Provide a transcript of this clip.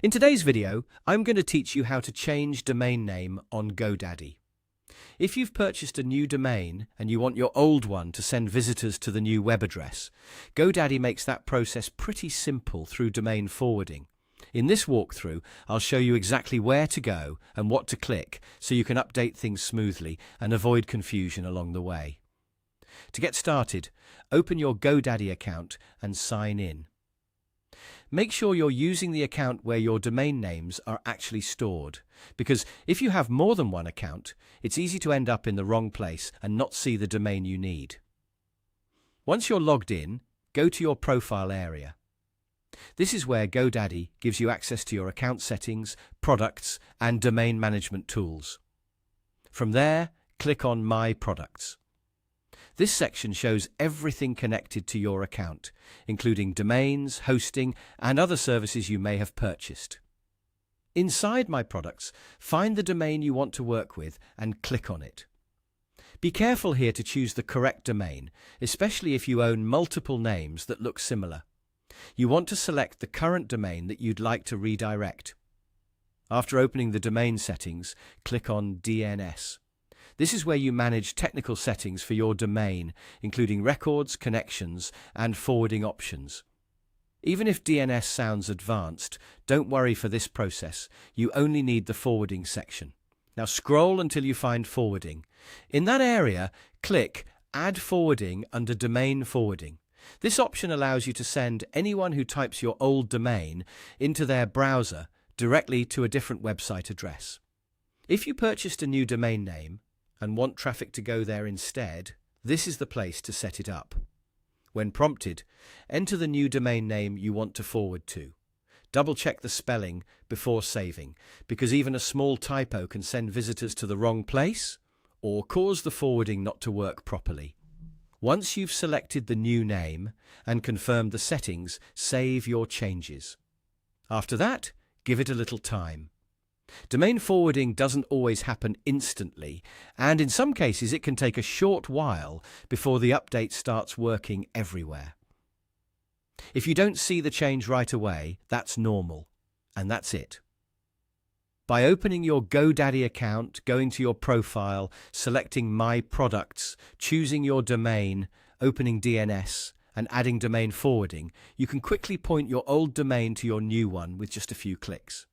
In today's video, I'm going to teach you how to change domain name on GoDaddy. If you've purchased a new domain and you want your old one to send visitors to the new web address, GoDaddy makes that process pretty simple through domain forwarding. In this walkthrough, I'll show you exactly where to go and what to click so you can update things smoothly and avoid confusion along the way. To get started, open your GoDaddy account and sign in. Make sure you're using the account where your domain names are actually stored, because if you have more than one account, it's easy to end up in the wrong place and not see the domain you need. Once you're logged in, go to your profile area. This is where GoDaddy gives you access to your account settings, products, and domain management tools. From there, click on My Products. This section shows everything connected to your account, including domains, hosting, and other services you may have purchased. Inside My Products, find the domain you want to work with and click on it. Be careful here to choose the correct domain, especially if you own multiple names that look similar. You want to select the current domain that you'd like to redirect. After opening the domain settings, click on DNS. This is where you manage technical settings for your domain, including records, connections, and forwarding options. Even if DNS sounds advanced, don't worry for this process. You only need the forwarding section. Now scroll until you find forwarding. In that area, click Add Forwarding under Domain Forwarding. This option allows you to send anyone who types your old domain into their browser directly to a different website address. If you purchased a new domain name and want traffic to go there instead, this is the place to set it up. When prompted, enter the new domain name you want to forward to. Double-check the spelling before saving, because even a small typo can send visitors to the wrong place or cause the forwarding not to work properly. Once you've selected the new name and confirmed the settings, save your changes. After that, give it a little time. Domain forwarding doesn't always happen instantly, and in some cases it can take a short while before the update starts working everywhere. If you don't see the change right away, that's normal, and that's it. By opening your GoDaddy account, going to your profile, selecting My Products, choosing your domain, opening DNS, and adding domain forwarding, you can quickly point your old domain to your new one with just a few clicks.